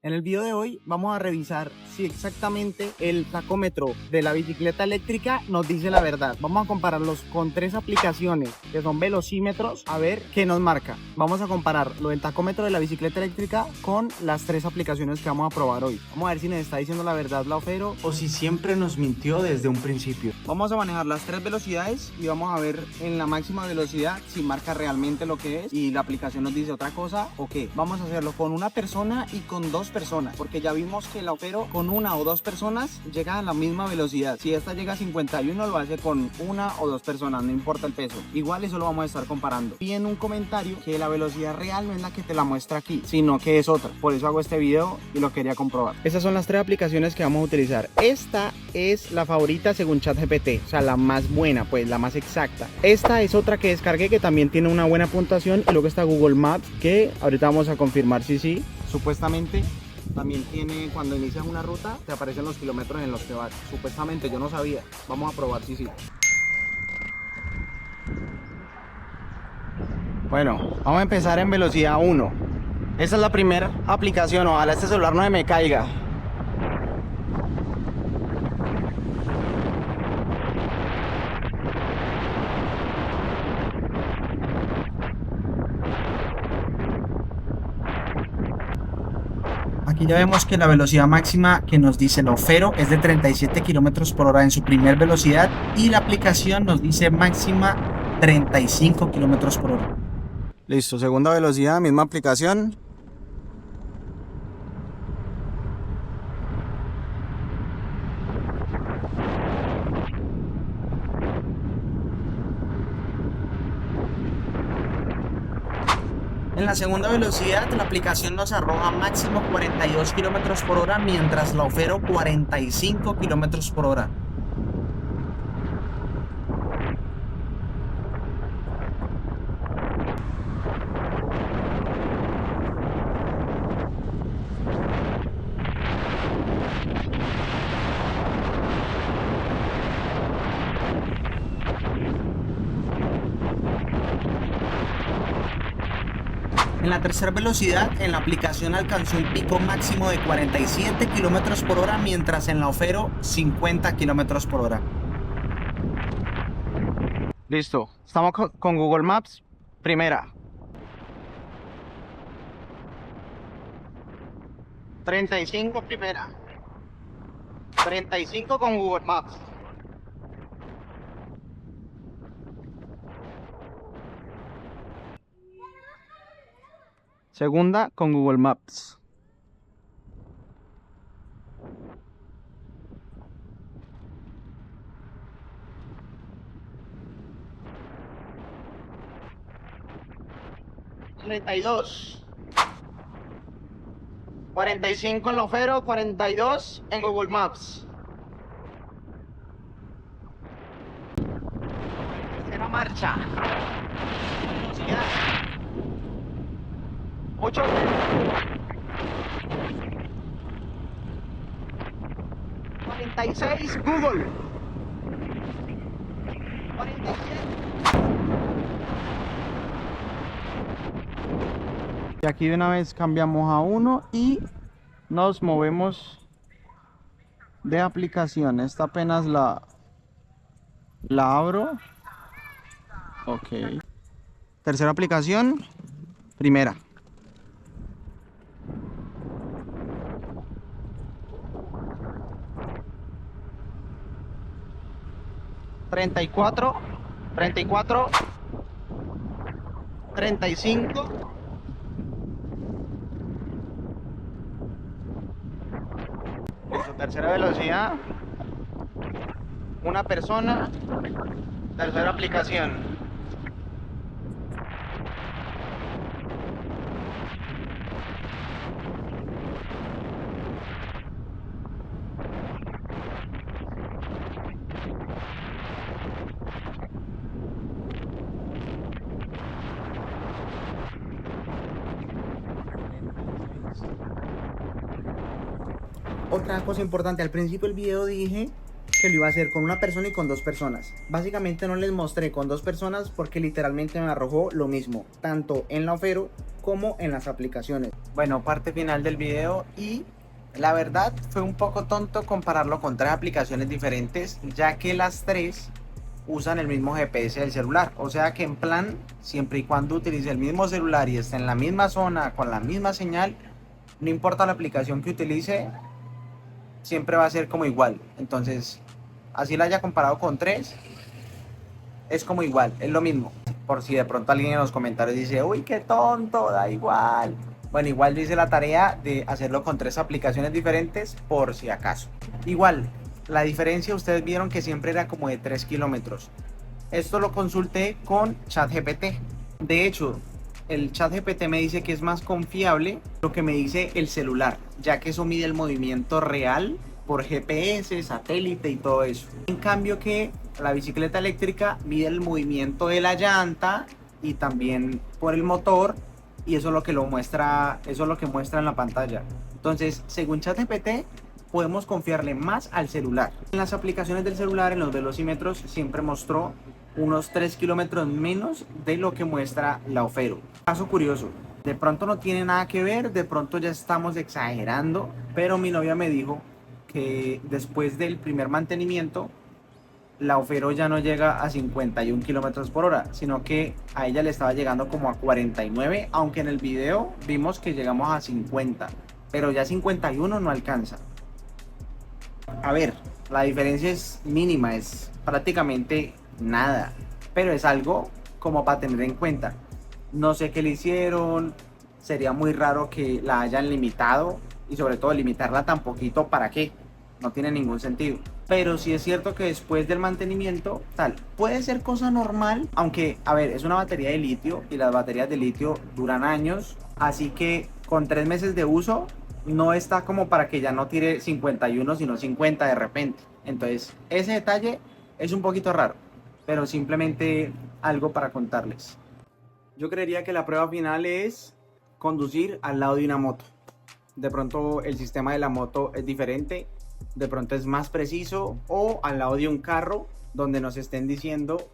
En el video de hoy vamos a revisar si exactamente el tacómetro de la bicicleta eléctrica nos dice la verdad. Vamos a compararlos con tres aplicaciones que son velocímetros, a ver qué nos marca. Vamos a comparar lo del tacómetro de la bicicleta eléctrica con las tres aplicaciones que vamos a probar hoy. Vamos a ver si nos está diciendo la verdad la Ofero o si siempre nos mintió desde un principio. Vamos a manejar las tres velocidades y vamos a ver en la máxima velocidad si marca realmente lo que es y la aplicación nos dice otra cosa o qué. Vamos a hacerlo con una persona y con dos personas, porque ya vimos que la Ofero con una o dos personas llega a la misma velocidad. Si esta llega a 51 lo hace con una o dos personas, no importa el peso. Igual eso lo vamos a estar comparando. Y en un comentario que la velocidad real no es la que te la muestra aquí, sino que es otra. Por eso hago este video y lo quería comprobar. Esas son las tres aplicaciones que vamos a utilizar. Esta es la favorita según ChatGPT, o sea, la más buena, pues la más exacta. Esta es otra que descargué que también tiene una buena puntuación, y luego está Google Maps, que ahorita vamos a confirmar si sí. Supuestamente también tiene, cuando inicias una ruta te aparecen los kilómetros en los que vas. Supuestamente, yo no sabía. Vamos a probar si sí. Bueno, vamos a empezar en velocidad 1. Esa es la primera aplicación. Ojalá este celular no se me caiga. Aquí ya vemos que la velocidad máxima que nos dice la Ofero es de 37 km por hora en su primer velocidad, y la aplicación nos dice máxima 35 km por hora. Listo, segunda velocidad, misma aplicación. En la segunda velocidad, la aplicación nos arroja máximo 42 km por hora, mientras la Ofero 45 km por hora. En la tercera velocidad, en la aplicación alcanzó el pico máximo de 47 km por hora, mientras en la Ofero 50 km por hora. Listo, estamos con Google Maps. Primera. 35 primera. 35 con Google Maps. Segunda con Google Maps. $32. 45 en la Ofero, 42 en Google Maps. Tercera marcha. Velocidad 8. 46 Google. 47. Y aquí de una vez cambiamos a 1 y nos movemos de aplicación. Esta apenas la abro. Ok. Tercera aplicación. Primera. Treinta y cuatro. 35. Listo, tercera velocidad. Una persona. Tercera aplicación. Otra cosa importante, al principio del video dije que lo iba a hacer con una persona y con dos personas. Básicamente no les mostré con dos personas porque literalmente me arrojó lo mismo, tanto en la Ofero como en las aplicaciones. Bueno, parte final del video y la verdad fue un poco tonto compararlo con tres aplicaciones diferentes, ya que las tres usan el mismo GPS del celular. O sea que en plan, siempre y cuando utilice el mismo celular y esté en la misma zona con la misma señal, no importa la aplicación que utilice, siempre va a ser como igual. Entonces, así la haya comparado con tres, es como igual, es lo mismo. Por si de pronto alguien en los comentarios dice, uy, qué tonto, da igual. Bueno, igual yo hice la tarea de hacerlo con tres aplicaciones diferentes por si acaso. Igual, la diferencia ustedes vieron que siempre era como de 3 kilómetros. Esto lo consulté con ChatGPT. De hecho, el ChatGPT me dice que es más confiable lo que me dice el celular, ya que eso mide el movimiento real por GPS, satélite y todo eso. En cambio que la bicicleta eléctrica mide el movimiento de la llanta y también por el motor, y eso es lo que lo muestra, eso es lo que muestra en la pantalla. Entonces, según ChatGPT, podemos confiarle más al celular. En las aplicaciones del celular, en los velocímetros, siempre mostró unos 3 kilómetros menos de lo que muestra la Ofero. Caso curioso, de pronto no tiene nada que ver, de pronto ya estamos exagerando, pero mi novia me dijo que después del primer mantenimiento, la Ofero ya no llega a 51 kilómetros por hora, sino que a ella le estaba llegando como a 49, aunque en el video vimos que llegamos a 50, pero ya 51 no alcanza. A ver, la diferencia es mínima, es prácticamente nada, pero es algo como para tener en cuenta. No sé qué le hicieron, sería muy raro que la hayan limitado y sobre todo limitarla tan poquito, ¿para qué? No tiene ningún sentido. Pero sí es cierto que después del mantenimiento, tal, puede ser cosa normal, aunque, a ver, es una batería de litio y las baterías de litio duran años, así que con 3 meses de uso no está como para que ya no tire 51 sino 50 de repente. Entonces, ese detalle es un poquito raro, pero simplemente algo para contarles. Yo creería que la prueba final es conducir al lado de una moto. De pronto el sistema de la moto es diferente, de pronto es más preciso, o al lado de un carro donde nos estén diciendo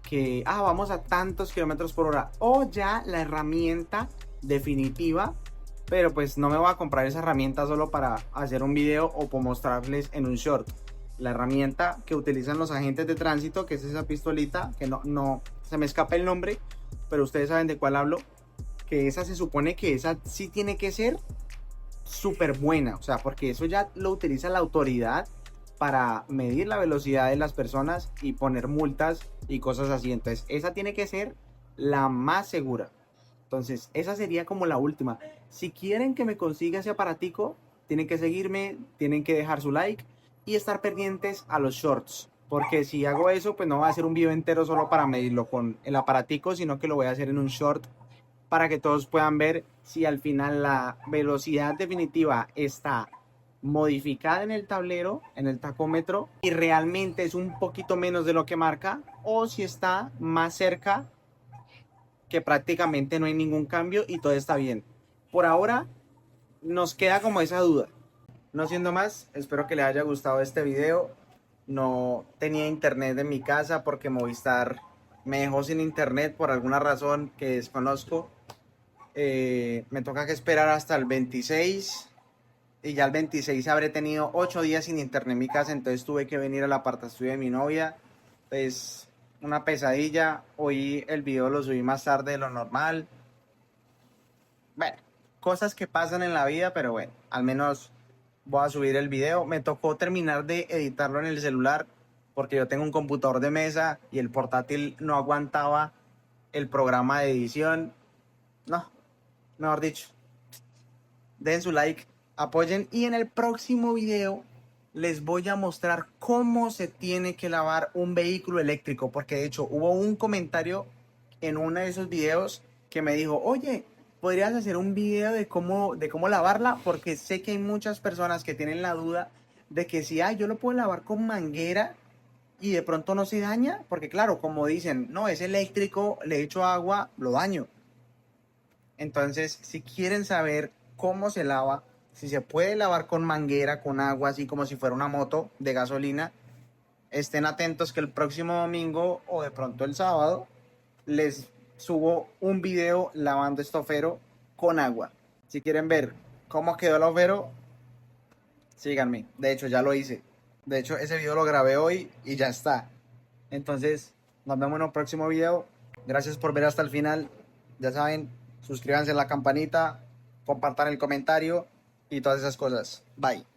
que vamos a tantos kilómetros por hora, o ya la herramienta definitiva, pero pues no me voy a comprar esa herramienta solo para hacer un video o para mostrarles en un short. La herramienta que utilizan los agentes de tránsito, que es esa pistolita, que no se me escapa el nombre, pero ustedes saben de cuál hablo, que esa se supone que esa sí tiene que ser súper buena, o sea, porque eso ya lo utiliza la autoridad para medir la velocidad de las personas y poner multas y cosas así. Entonces, esa tiene que ser la más segura. Entonces, esa sería como la última. Si quieren que me consiga ese aparatico, tienen que seguirme, tienen que dejar su like y estar pendientes a los shorts. Porque si hago eso, pues no voy a hacer un video entero solo para medirlo con el aparatico, sino que lo voy a hacer en un short para que todos puedan ver si al final la velocidad definitiva está modificada en el tablero, en el tacómetro, y realmente es un poquito menos de lo que marca, o si está más cerca, que prácticamente no hay ningún cambio y todo está bien. Por ahora nos queda como esa duda. No siendo más, espero que les haya gustado este video. No tenía internet en mi casa porque Movistar me dejó sin internet por alguna razón que desconozco. Me toca que esperar hasta el 26 y ya el 26 habré tenido 8 días sin internet en mi casa, entonces tuve que venir al apartaestudio de mi novia. Pues una pesadilla. Hoy el video lo subí más tarde de lo normal. Bueno, cosas que pasan en la vida, pero bueno, al menos voy a subir el video. Me tocó terminar de editarlo en el celular porque yo tengo un computador de mesa y el portátil no aguantaba el programa de edición. No, mejor dicho, den su like, apoyen y en el próximo video les voy a mostrar cómo se tiene que lavar un vehículo eléctrico, porque de hecho hubo un comentario en uno de esos videos que me dijo, oye, ¿podrías hacer un video de cómo lavarla? Porque sé que hay muchas personas que tienen la duda de que si yo lo puedo lavar con manguera y de pronto no se daña, porque claro, como dicen, no, es eléctrico, le echo agua, lo daño. Entonces, si quieren saber cómo se lava, si se puede lavar con manguera, con agua, así como si fuera una moto de gasolina, estén atentos que el próximo domingo o de pronto el sábado les subo un video lavando estofero con agua. Si quieren ver cómo quedó el overo, síganme. De hecho, ya lo hice. De hecho, ese video lo grabé hoy y ya está. Entonces, nos vemos en un próximo video. Gracias por ver hasta el final. Ya saben, suscríbanse a la campanita, compartan el comentario y todas esas cosas. Bye.